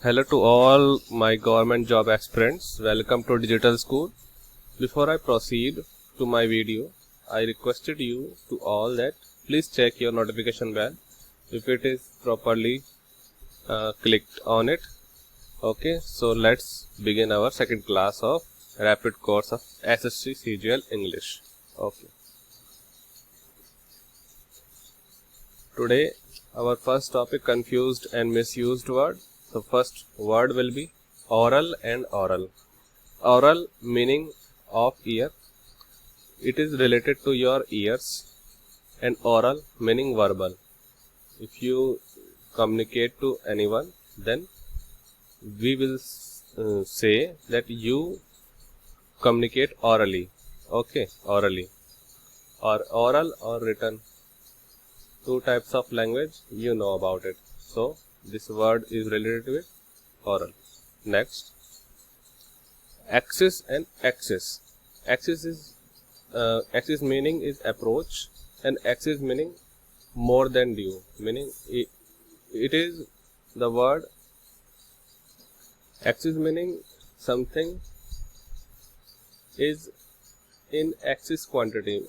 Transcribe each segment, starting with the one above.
Hello to all my government job aspirants. Welcome to Digital School. Before I proceed to my video, I requested you to all that please check your notification bell if it is properly clicked on it. Okay, so let's begin our second class of rapid course of SSC CGL English. Okay. Today our first topic, confused and misused word. The first word will be oral and oral. Oral meaning of ear. It is related to your ears, and oral meaning verbal. If you communicate to anyone, then we will say that you communicate orally. Okay, orally. Or oral or written. Two types of language, you know about it. So this word is related with oral. Next, axis and axis. Axis is axis meaning is approach, and axis meaning more than due. Meaning it is the word axis meaning something is in excess quantity.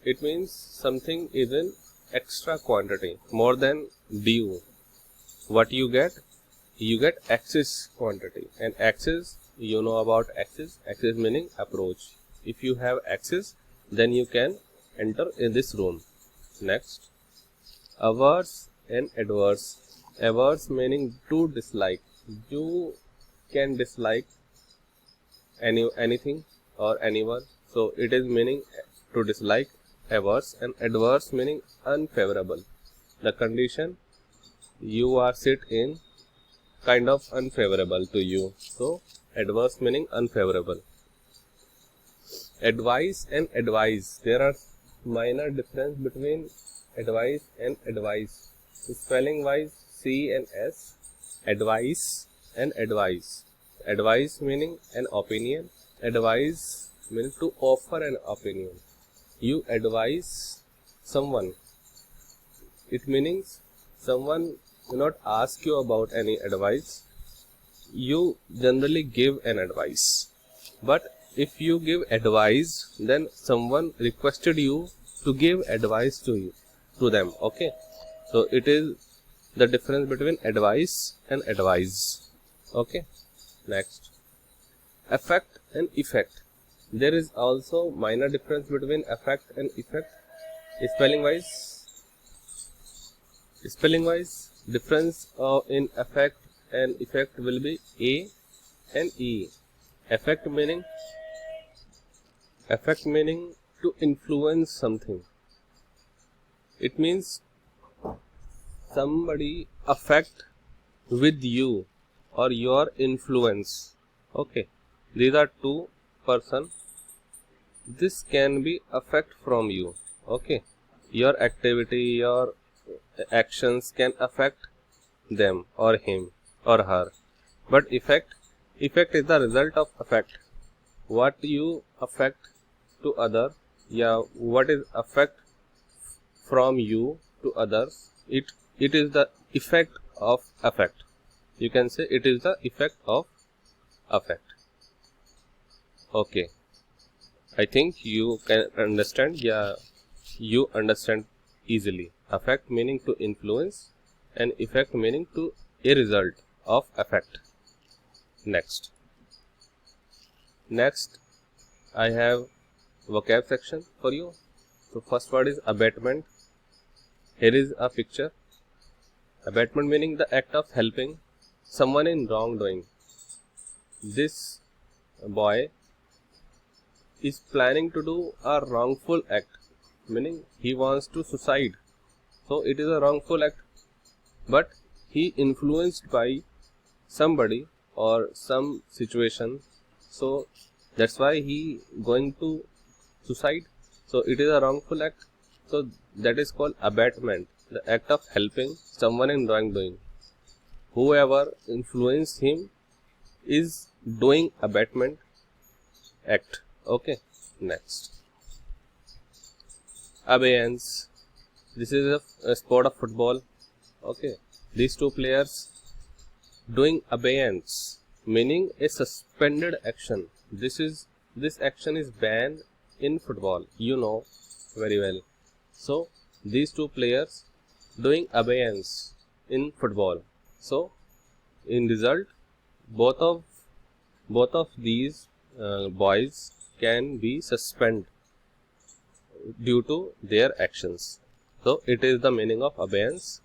It means something is in extra quantity, more than due. What you get? You get excess quantity, and excess, you know about excess. Excess meaning approach. If you have access, then you can enter in this room. Next, averse and adverse. Averse meaning to dislike. You can dislike anything or anyone, so it is meaning to dislike. Averse. And adverse meaning unfavorable. The condition you are sit in kind of unfavorable to you, so adverse meaning unfavorable. Advice and advise. There are minor difference between advice and advise. Spelling wise, C and S. Advice and advise. Advice meaning an opinion. Advise means to offer an opinion. You advise someone. It means someone do not ask you about any advice. You generally give an advice. But if you give advice, then someone requested you to give advice to them. Okay, so it is the difference between advice and advise. Okay, next, affect and effect. There is also minor difference between affect and effect. Spelling wise, difference in affect and effect will be A and E. Affect meaning to influence something. It means somebody affect with you or your influence. Okay, these are two person. This can be affect from you. Okay, your activity, your actions can affect them or him or her. But effect is the result of affect. What you affect to other, yeah, what is affect from you to others, it is the effect of affect. You can say it is the effect of affect. Okay, I think you can understand. Yeah, you understand easily. Affect meaning to influence, and effect meaning to a result of affect. Next, I have vocab section for you. So first word is abatement. Here is a picture. Abatement meaning the act of helping someone in wrongdoing. This boy is planning to do a wrongful act, meaning he wants to suicide. So it is a wrongful act, but he influenced by somebody or some situation, so that's why he going to suicide. So it is a wrongful act, so that is called abatement, the act of helping someone in wrongdoing. Whoever influenced him is doing abatement act. Okay, next, abeyance. This is a sport of football. Okay, these two players Doing abeyance, meaning a suspended action. This action is banned in football. You know very well. So these two players doing abeyance in football. So in result, both of these boys can be suspended due to their actions. So it is the meaning of abeyance,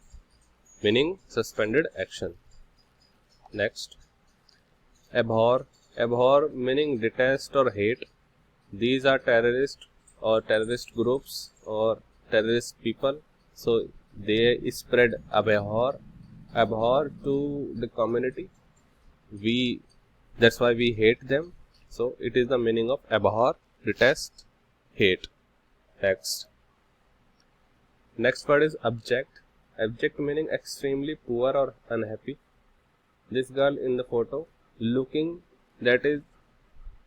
meaning suspended action. Next, abhor. Abhor meaning detest or hate. These are terrorist or terrorist groups or terrorist people. So they spread abhor to the community. That's why we hate them. So it is the meaning of abhor, detest, hate. Next word is abject. Abject meaning extremely poor or unhappy. This girl in the photo looking, that is,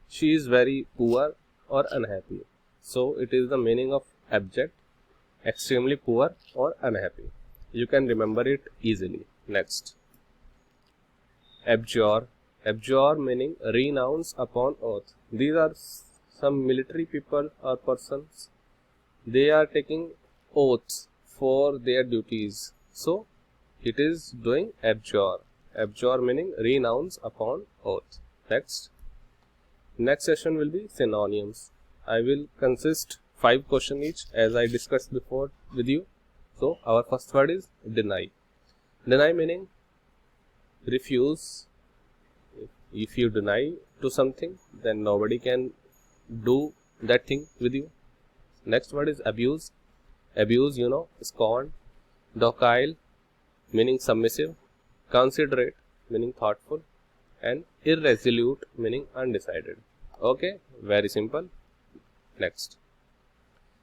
she is very poor or unhappy. So it is the meaning of abject, extremely poor or unhappy. You can remember it easily. Next, abjure. Abjure meaning renounce upon oath. These are some military people or persons. They are taking oaths for their duties. So it is doing abjure. Abjure meaning renounce upon oath. Next session will be synonyms. I will consist 5 questions each as I discussed before with you. So our first word is deny. Deny meaning refuse. If you deny to something, then nobody can do that thing with you. Next word is abuse. Abuse, you know, scorn. Docile meaning submissive. Considerate meaning thoughtful. And irresolute meaning undecided. Okay, very simple. Next,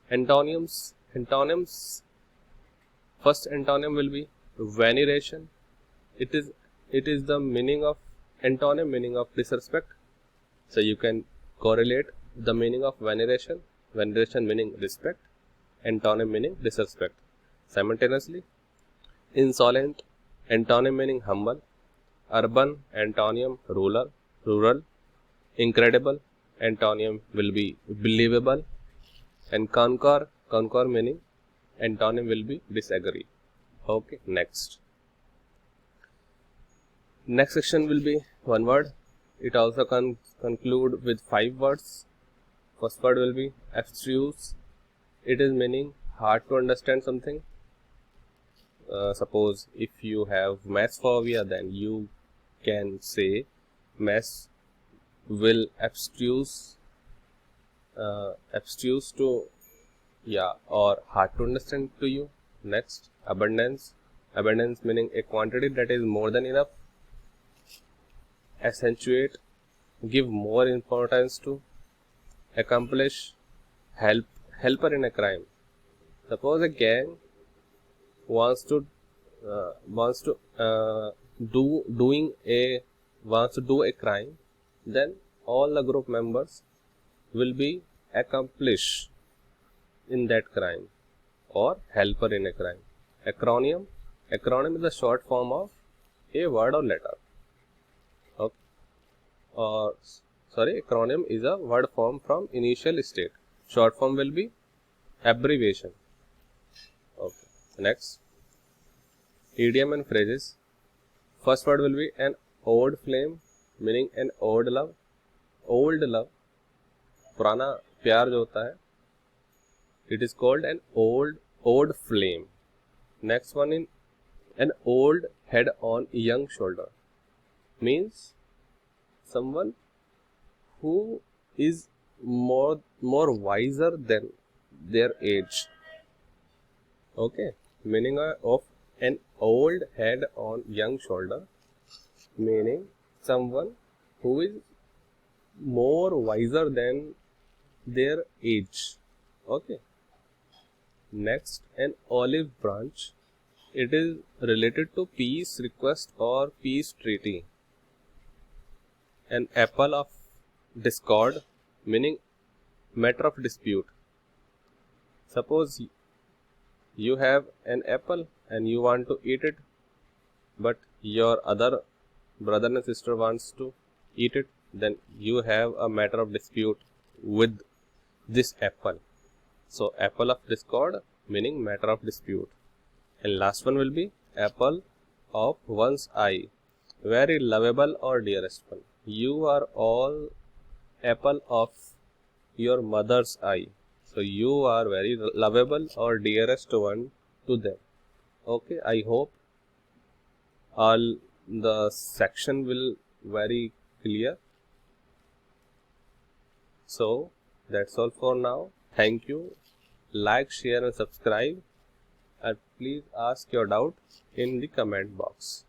antonyms. First antonym will be veneration. It is the meaning of antonym, meaning of disrespect. So you can correlate the meaning of veneration meaning respect, antonym meaning disrespect. Simultaneously, insolent, antonym meaning humble. Urban, antonym rural. Incredible, antonym will be believable. And conquer meaning antonym will be disagree. Okay, next section will be one word. It also conclude with 5 words. First word will be abstruse. It is meaning hard to understand something. Suppose if you have math phobia, then you can say math will abstruse to or hard to understand to you. Next, abundance meaning a quantity that is more than enough. Accentuate, give more importance to. Accomplish, helper in a crime. Suppose a gang wants to do a crime, then all the group members will be accomplish in that crime or helper in a crime. Acronym is the short form of a word or letter. Acronym is a word form from initial state. Short form will be abbreviation. Okay. Next, idiom and phrases. First word will be an old flame, meaning an old love. Old love, पुराना प्यार जो होता है, it is called an old flame. Next one in an old head on young shoulder, means someone who is more wiser than their age. Okay, meaning of an old head on young shoulder, meaning someone who is more wiser than their age. Okay. Next, an olive branch. It is related to peace request or peace treaty. An apple of discord, meaning matter of dispute. Suppose you have an apple and you want to eat it, but your other brother and sister wants to eat it, then you have a matter of dispute with this apple. So apple of discord meaning matter of dispute. And last one will be apple of one's eye, very lovable or dearest one. You are all apple of your mother's eye, so you are very lovable or dearest one to them. Okay, I hope all the section will very clear. So that's all for now. Thank you. Like, share and subscribe, and please ask your doubt in the comment box.